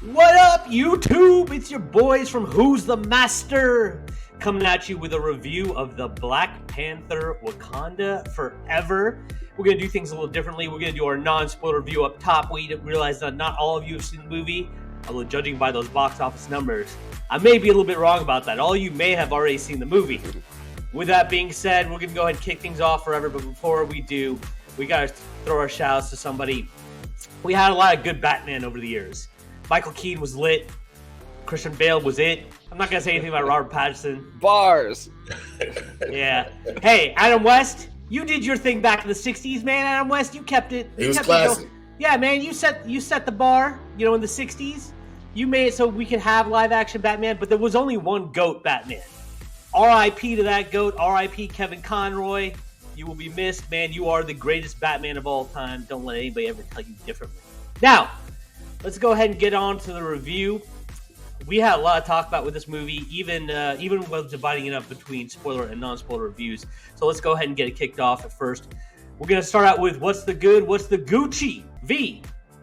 What up, YouTube? It's your boys from Who's the Master coming at you with a review of the Black Panther Wakanda Forever. We're going to do things a little differently. We're going to do our non-spoiler review up top. We realize that not all of you have seen the movie, although judging by those box office numbers, I may be a little bit wrong about that. All of you may have already seen the movie. With that being said, we're going to go ahead and kick things off forever, but before we do, we got to throw our shout-outs to somebody. We had a lot of good Batman over the years. Michael Keaton was lit. Christian Bale was it. I'm not going to say anything about Robert Pattinson. Bars. Yeah. Hey, Adam West, you did your thing back in the 60s, man. Adam West, you kept it. It was classic. Yeah, man, you set the bar, in the 60s. You made it so we could have live-action Batman, but there was only one GOAT Batman. R.I.P. to that GOAT. R.I.P. Kevin Conroy. You will be missed, man. You are the greatest Batman of all time. Don't let anybody ever tell you differently. Now, let's go ahead and get on to the review. We had a lot to talk about with this movie, even while dividing it up between spoiler and non-spoiler reviews. So let's go ahead and get it kicked off at first. We're going to start out with what's the good, what's the Gucci? V,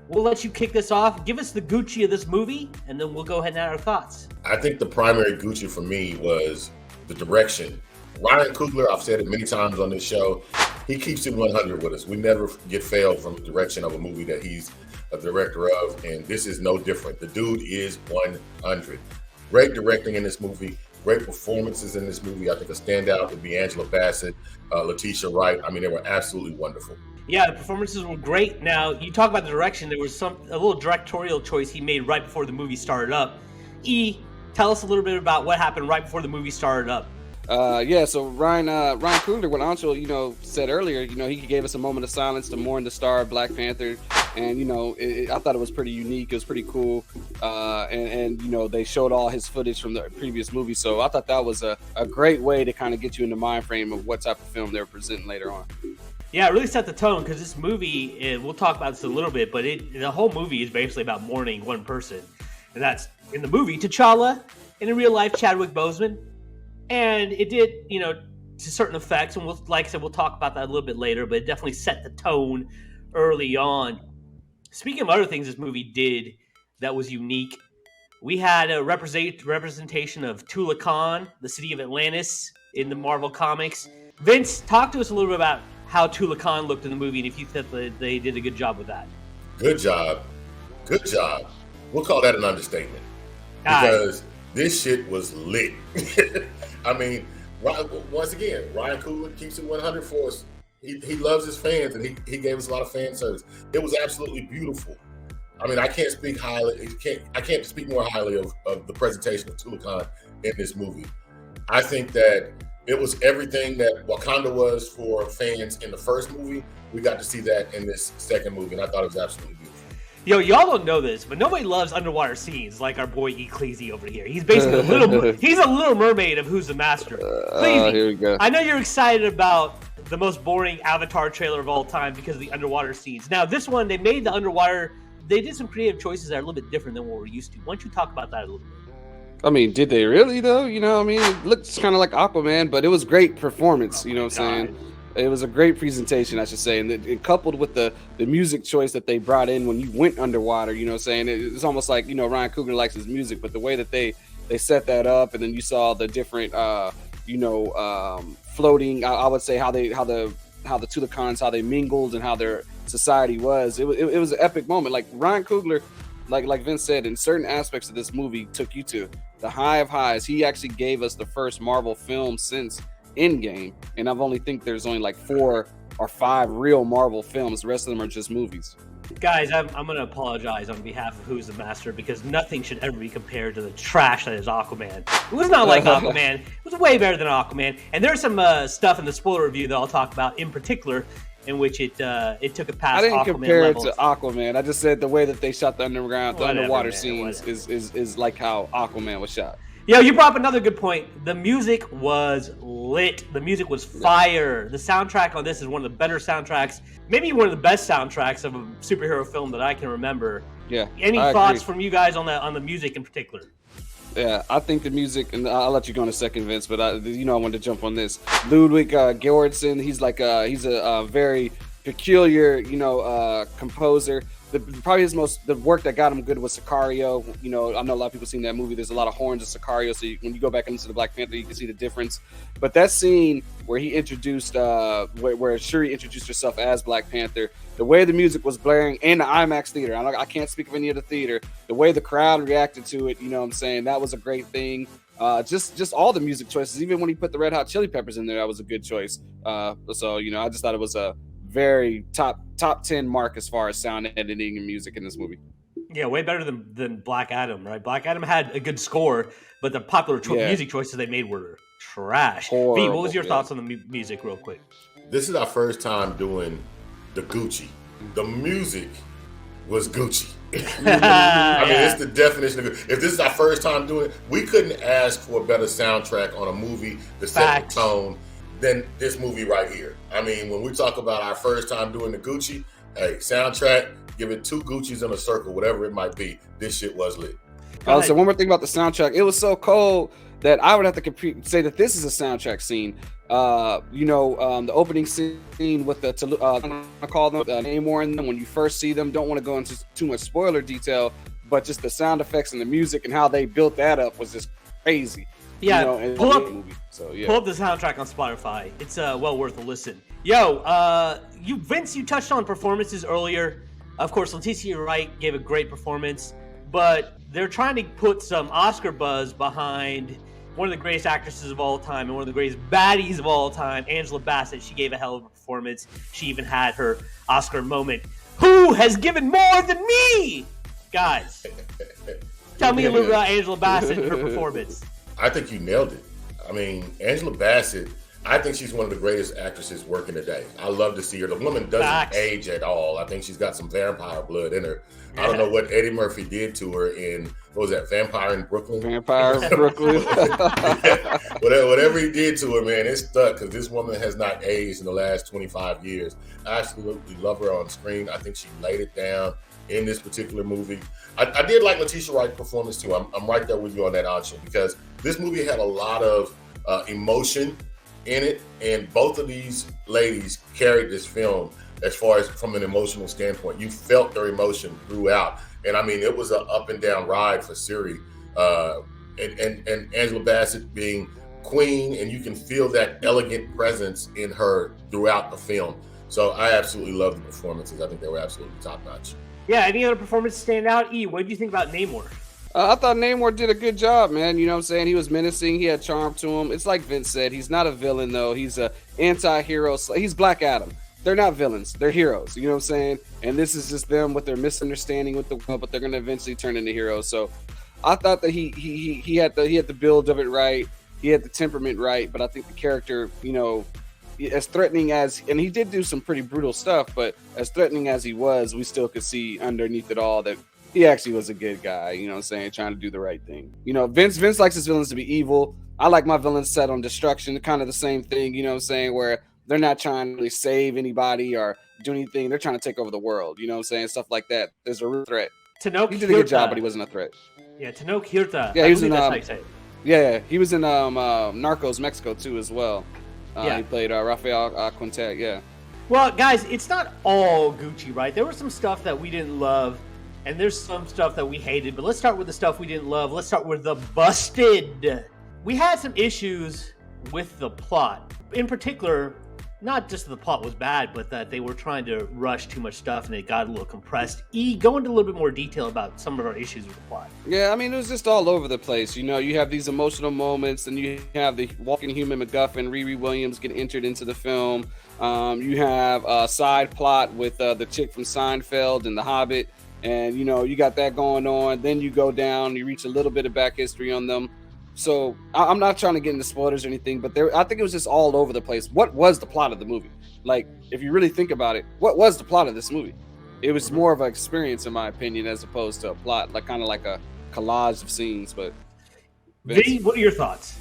we'll let you kick this off. Give us the Gucci of this movie, and then we'll go ahead and add our thoughts. I think the primary Gucci for me was the direction. Ryan Coogler, I've said it many times on this show, he keeps it 100 with us. We never get failed from the direction of a movie that he's a director of, and this is no different. The dude is 100. Great directing in this movie, great performances in this movie. I think a standout would be Angela Bassett, Letitia Wright. I mean, they were absolutely wonderful. Yeah, the performances were great. Now, you talk about the direction. There was a little directorial choice he made right before the movie started up. Tell us a little bit about what happened right before the movie started up. So Ryan Coogler, what Ancho, said earlier, he gave us a moment of silence to mourn the star of Black Panther. And, I thought it was pretty unique. It was pretty cool. And they showed all his footage from the previous movie. So I thought that was a great way to kind of get you in the mind frame of what type of film they were presenting later on. Yeah, it really set the tone because this movie, we'll talk about this a little bit, but the whole movie is basically about mourning one person. And that's, in the movie, T'Challa, and in real life, Chadwick Boseman. And it did, to certain effects, and like I said, we'll talk about that a little bit later, but it definitely set the tone early on. Speaking of other things this movie did that was unique, we had a representation of Tula Khan, the city of Atlantis, in the Marvel Comics. Vince, talk to us a little bit about how Tula Khan looked in the movie and if you thought that they did a good job with that. Good job. We'll call that an understatement. Because this shit was lit. I mean, once again, Ryan Coogler keeps it 100 for us. He loves his fans, and he gave us a lot of fan service. It was absolutely beautiful. I mean, I can't speak more highly of the presentation of Tula Khan in this movie. I think that it was everything that Wakanda was for fans in the first movie. We got to see that in this second movie, and I thought it was absolutely beautiful. Yo, y'all don't know this, but nobody loves underwater scenes like our boy Ecclesi over here. He's basically he's a little mermaid of Who's the Master. Here we go. I know you're excited about the most boring Avatar trailer of all time because of the underwater scenes. Now, this one, they made the underwater, they did some creative choices that are a little bit different than what we're used to. Why don't you talk about that a little bit? I mean, did they really, though? It looks kind of like Aquaman, but it was great performance, what I'm saying? It was a great presentation, I should say, and it coupled with the music choice that they brought in when you went underwater, it's almost like, Ryan Coogler likes his music, but the way that they set that up, and then you saw the different, floating, I would say how the Tula Khans, how they mingled and how their society was. It was an epic moment. Like Ryan Coogler, like Vince said, in certain aspects of this movie took you to the high of highs. He actually gave us the first Marvel film since Endgame, and I've only think there's only like 4 or 5 real Marvel films. The rest of them are just movies. Guys, I'm going to apologize on behalf of Who's the Master because nothing should ever be compared to the trash that is Aquaman. It was not like Aquaman. It was way better than Aquaman. And there's some stuff in the spoiler review that I'll talk about in particular in which it took it past Aquaman. I didn't compare levels. it to Aquaman. I just said the way that they shot the underwater man, scenes is like how Aquaman was shot. Yo, you brought up another good point. The music was lit. The music was fire. The soundtrack on this is one of the better soundtracks, maybe one of the best soundtracks of a superhero film that I can remember. Yeah. Any thoughts from you guys on the music in particular? Yeah, I think the music, and I'll let you go in a second, Vince, but I wanted to jump on this. Ludwig Göransson, he's a very peculiar, composer. probably the work that got him good was Sicario. You know, I know a lot of people seen that movie. There's a lot of horns in Sicario, so when you go back and listen to Black Panther, you can see the difference. But that scene where he introduced, where Shuri introduced herself as Black Panther, the way the music was blaring in the IMAX theater, I can't speak of any other theater, the way the crowd reacted to it, you know what I'm saying, that was a great thing. Just all the music choices, even when he put the Red Hot Chili Peppers in there, that was a good choice. So, you know, I just thought it was a very top 10 mark as far as sound editing and music in this movie. Yeah, way better than Black Adam, right? Black Adam had a good score, but the popular music choices they made were trash. Horrible, V, what was your thoughts on the music, real quick? This is our first time doing the Gucci. The music was Gucci. I mean, it's the definition of it. If this is our first time doing it, we couldn't ask for a better soundtrack on a movie to set the tone than this movie right here. I mean, when we talk about our first time doing the Gucci, hey, soundtrack, give it 2 Guccis in a circle, whatever it might be. This shit was lit. So one more thing about the soundtrack, it was so cold that I would have to say that this is a soundtrack scene. The opening scene with I call them Namor in them when you first see them. Don't want to go into too much spoiler detail, but just the sound effects and the music and how they built that up was just crazy. Yeah, pull up the soundtrack on Spotify. It's well worth a listen. Yo, Vince, you touched on performances earlier. Of course, Letitia Wright gave a great performance, but they're trying to put some Oscar buzz behind one of the greatest actresses of all time and one of the greatest baddies of all time, Angela Bassett. She gave a hell of a performance. She even had her Oscar moment. Who has given more than me? Guys, tell me a little about Angela Bassett and her performance. I think you nailed it. I mean, Angela Bassett, I think she's one of the greatest actresses working today. I love to see her. The woman doesn't age at all. I think she's got some vampire blood in her. Yeah. I don't know what Eddie Murphy did to her in, what was that, Vampire in Brooklyn? Vampire in Brooklyn. Whatever he did to her, man, it stuck because this woman has not aged in the last 25 years. I absolutely love her on screen. I think she laid it down in this particular movie. I did like Letitia Wright's performance too. I'm right there with you on that, Anshin, because this movie had a lot of emotion in it, and both of these ladies carried this film as far as from an emotional standpoint. You felt their emotion throughout, and I mean, it was an up and down ride for Siri, and Angela Bassett being queen, and you can feel that elegant presence in her throughout the film. So I absolutely love the performances. I think they were absolutely top notch. Yeah, any other performance stand out? E, what did you think about Namor? I thought Namor did a good job, man. You know what I'm saying? He was menacing. He had charm to him. It's like Vince said. He's not a villain, though. He's an anti-hero. He's Black Adam. They're not villains. They're heroes. You know what I'm saying? And this is just them with their misunderstanding with the world, but they're going to eventually turn into heroes. So I thought that he had the build of it right. He had the temperament right. But I think the character, you know, as threatening as, and he did do some pretty brutal stuff, but as threatening as he was, we still could see underneath it all that he actually was a good guy, you know what I'm saying, trying to do the right thing. You know, Vince likes his villains to be evil. I like my villains set on destruction, kind of the same thing, you know what I'm saying, where they're not trying to really save anybody or do anything. They're trying to take over the world, you know what I'm saying, stuff like that. There's a real threat. Tanoke he did a good job, but he wasn't a threat. Yeah, Tanoke Hirta. Yeah, he was he was in Narcos Mexico too as well. He played Rafael Quintet, yeah. Well, guys, it's not all Gucci, right? There was some stuff that we didn't love, and there's some stuff that we hated, but let's start with the stuff we didn't love. Let's start with the busted. We had some issues with the plot. In particular, not just that the plot was bad, but that they were trying to rush too much stuff and it got a little compressed. Go into a little bit more detail about some of our issues with the plot. Yeah, I mean, it was just all over the place. You know, you have these emotional moments, and you have the walking human MacGuffin, Riri Williams, get entered into the film. You have a side plot with the chick from Seinfeld and The Hobbit, and, you know, you got that going on. Then you go down, you reach a little bit of back history on them. So I'm not trying to get into spoilers or anything, but I think it was just all over the place. What was the plot of the movie? Like, if you really think about it, what was the plot of this movie? It was more of an experience, in my opinion, as opposed to a plot, like kind of like a collage of scenes. But Vinny, what are your thoughts?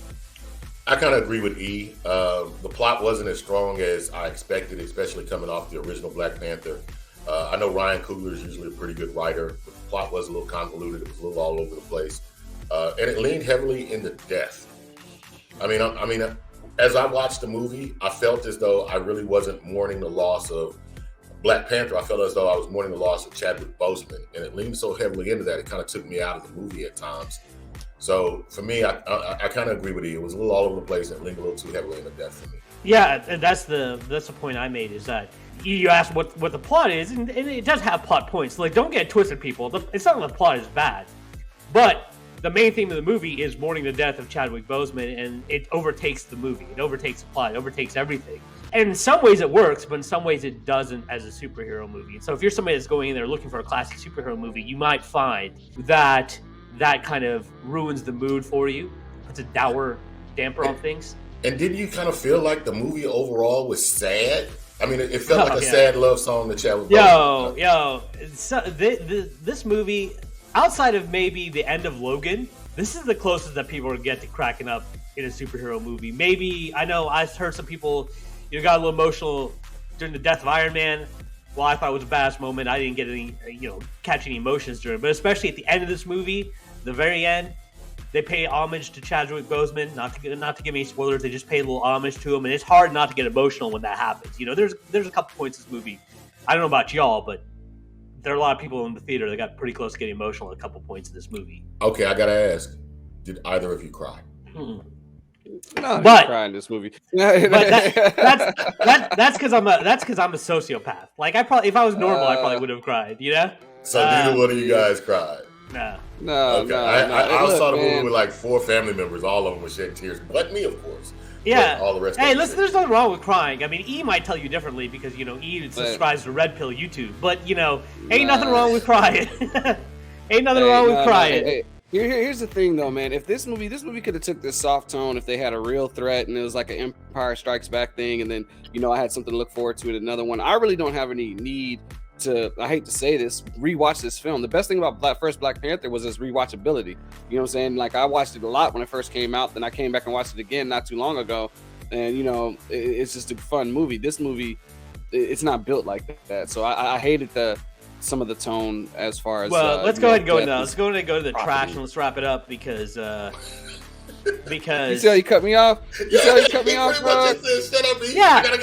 I kind of agree with E. The plot wasn't as strong as I expected, especially coming off the original Black Panther. I know Ryan Coogler is usually a pretty good writer, but the plot was a little convoluted. It was a little all over the place. And it leaned heavily into death. I mean, as I watched the movie, I felt as though I really wasn't mourning the loss of Black Panther, I felt as though I was mourning the loss of Chadwick Boseman, and it leaned so heavily into that, it kind of took me out of the movie at times. So for me, I kind of agree with you. It was a little all over the place and it leaned a little too heavily into death for me. Yeah, and that's the point I made, is that you asked what the plot is, and it does have plot points. Like, don't get it twisted, people. It's not that the plot is bad, but the main theme of the movie is mourning the death of Chadwick Boseman, and it overtakes the movie. It overtakes the plot. It overtakes everything. And in some ways it works, but in some ways it doesn't as a superhero movie. So if you're somebody that's going in there looking for a classic superhero movie, you might find that kind of ruins the mood for you. Puts a dour damper on things. And didn't you kind of feel like the movie overall was sad? I mean, it felt like a sad love song to Chadwick Boseman. So, this movie, outside of maybe the end of Logan, this is the closest that people get to cracking up in a superhero movie. Maybe, I know I heard some people got a little emotional during the death of Iron Man. Well, I thought it was a badass moment. I didn't get any, catch any emotions during it. But especially at the end of this movie, the very end, they pay homage to Chadwick Boseman. Not to give any spoilers, they just pay a little homage to him, and it's hard not to get emotional when that happens. There's a couple points in this movie. I don't know about y'all, but there are a lot of people in the theater that got pretty close to getting emotional at a couple points in this movie. Okay, I gotta ask: did either of you cry? Mm-mm. No, but cry in this movie. But that's because I'm a sociopath. Like, if I was normal, I probably would have cried. So neither one of you guys cried. No. Okay. I saw the movie with like 4 family members. All of them were shedding tears, but me, of course. Yeah. All the rest. Hey, listen, there's nothing wrong with crying. I mean, E might tell you differently because E subscribes to Red Pill YouTube. But ain't nothing wrong with crying. Ain't nothing wrong with crying. Hey. Here's the thing, though, man. If this movie could have took this soft tone, if they had a real threat and it was like an Empire Strikes Back thing, and then I had something to look forward to in another one. I really don't have any need to, I hate to say this, rewatch this film. The best thing about first Black Panther was its rewatchability. You know what I'm saying? Like, I watched it a lot when it first came out, then I came back and watched it again not too long ago, and it's just a fun movie. This movie, it's not built like that. So I hated some of the tone as far as let's go ahead and go now. Let's go ahead and go to the trash and let's wrap it up because you see how you cut me off? You see how you cut me off, bro? Shut up, E. Yeah. Shut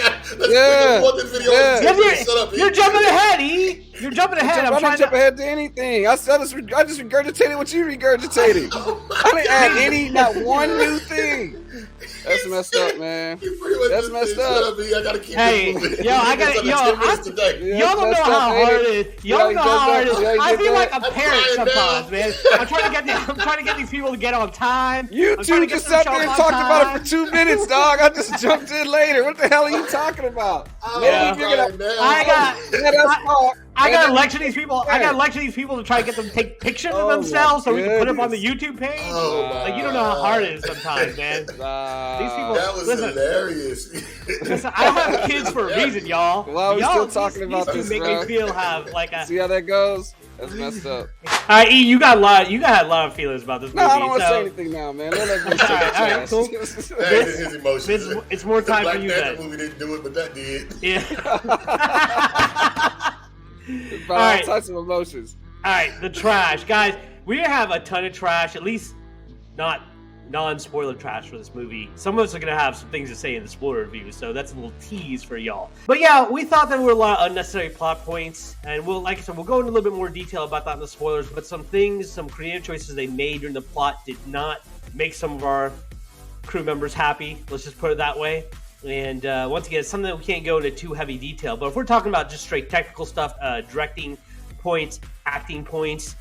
up, E. You're jumping ahead, E. You're jumping ahead. I'm trying to jump ahead to anything. I just regurgitated what you regurgitated. I didn't add not one new thing. That's messed up, man. That's messed up. I gotta keep hey, this yo, I gotta, y'all don't know how hard it is. Y'all don't know how hard it is. I feel like a parent sometimes, man. I'm trying to get these people to get on time. You two just sat there and talked about it for 2 minutes, dog. I just jumped in later. What the hell are you talking about? I gotta lecture these people. I gotta lecture these people to try to get them to take pictures of themselves so we can put them on the YouTube page. You don't know how hard it is sometimes, man. These people. That was hilarious. Listen, I have kids for a reason, y'all. Why are we still talking about these this, make me feel like a. See how that goes? That's messed up. All right, E, you got a lot of feelings about this movie. No, I don't want to say anything now, man. Let us all right, cool. His emotions. It's more time for you guys. The movie didn't do it, but that did. Yeah. All types of emotions. All right, the trash, guys. We have a ton of trash. At least not non-spoiler trash for this movie. Some of us are gonna have some things to say in the spoiler review, so that's a little tease for y'all. But yeah, we thought there were a lot of unnecessary plot points, and we'll go into a little bit more detail about that in the spoilers. But some creative choices they made during the plot did not make some of our crew members happy. Let's just put it that way. And once again, it's something that we can't go into too heavy detail. But if we're talking about just straight technical stuff, directing points, acting points,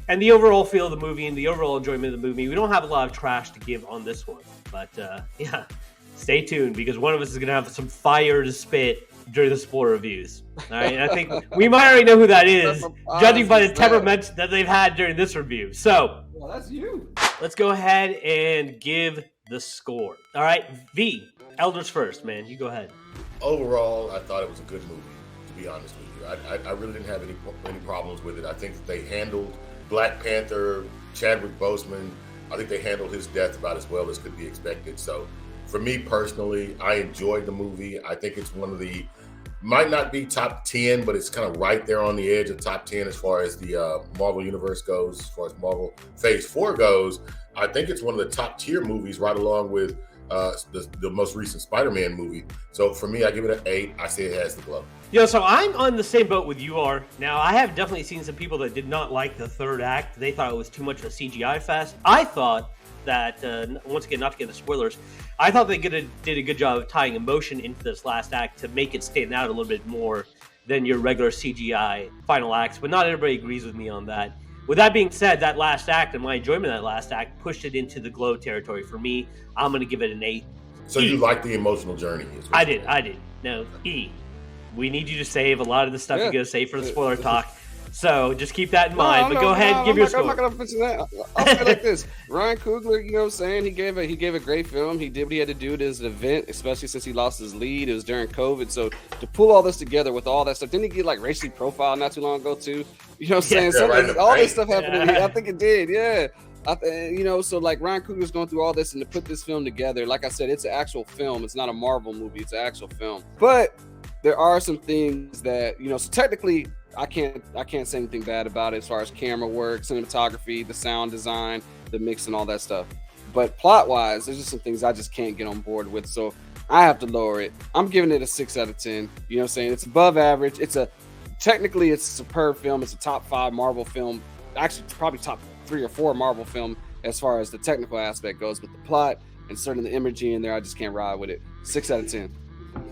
and the overall feel of the movie and the overall enjoyment of the movie, we don't have a lot of trash to give on this one. But yeah, stay tuned because one of us is going to have some fire to spit during the spoiler reviews. All right, and I think we might already know who that is, judging by the temperament that they've had during this review. So, well, that's you. Let's go ahead and give the score. All right, V. Elders first, man. You go ahead. Overall, I thought it was a good movie, to be honest with you. I really didn't have any problems with it. I think that they handled Black Panther, Chadwick Boseman, I think they handled his death about as well as could be expected. So for me personally, I enjoyed the movie. I think it's one of the, might not be top 10, but it's kind of right there on the edge of top 10 as far as the Marvel Universe goes, as far as Marvel Phase 4 goes. I think it's one of the top tier movies right along with the most recent Spider-Man movie. So for me, I give it an 8. I say it has the glow. So I'm on the same boat with you are. Now, I have definitely seen some people that did not like the third act. They thought it was too much of a CGI fest. I thought that, once again, not to get into spoilers, I thought they did a good job of tying emotion into this last act to make it stand out a little bit more than your regular CGI final acts. But not everybody agrees with me on that. With that being said, that last act and my enjoyment of that last act pushed it into the glow territory for me. I'm going to give it an 8. So you like the emotional journey? I did. No, E. We need you to save a lot of the stuff you're going to save for the spoiler talk. So just keep that in mind. But go ahead and give your score. I'm not going to mention that. I'll say it like this. Ryan Coogler, you know what I'm saying? He gave a great film. He did what he had to do. It is an event, especially since he lost his lead. It was during COVID. So to pull all this together with all that stuff, didn't he get like racially profiled not too long ago too? You know what I'm saying? All this stuff happened. I think it did. Yeah. So like Ryan Coogler's going through all this, and to put this film together, like I said, it's an actual film. It's not a Marvel movie. It's an actual film. But there are some things that, so technically I can't say anything bad about it as far as camera work, cinematography, the sound design, the mix, and all that stuff. But plot-wise, there's just some things I just can't get on board with. So I have to lower it. I'm giving it a 6 out of 10. You know what I'm saying? It's above average. Technically it's a superb film. It's a top 5 Marvel film. Actually, probably top 3 or 4 Marvel film as far as the technical aspect goes. But the plot and certainly the imagery in there, I just can't ride with it. 6 out of 10.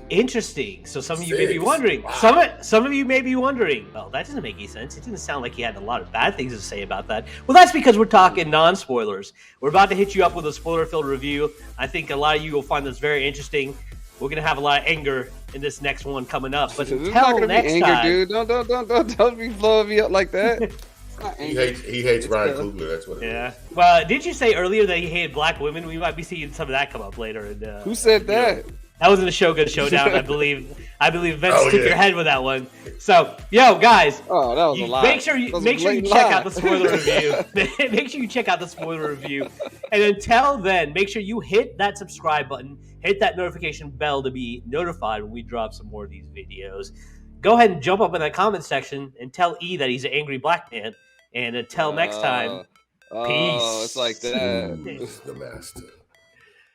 Interesting. So some of you may be wondering. Wow. Some of you may be wondering. Well, that doesn't make any sense. It didn't sound like he had a lot of bad things to say about that. Well, that's because we're talking non-spoilers. We're about to hit you up with a spoiler-filled review. I think a lot of you will find this very interesting. We're gonna have a lot of anger in this next one coming up. But until next time, dude, don't be blowing me up like that. He hates Ryan Coogler. That's what it is. Well, did you say earlier that he hated black women? We might be seeing some of that come up later. Who said that? That was in the Shogun Showdown, I believe. Vince took your head with that one. So, guys. Oh, that was a lie. Make sure you check out the spoiler review. Make sure you check out the spoiler review. And until then, make sure you hit that subscribe button, hit that notification bell to be notified when we drop some more of these videos. Go ahead and jump up in that comment section and tell E that he's an angry black man. And until next time, peace. Oh, it's like that. Who's the master?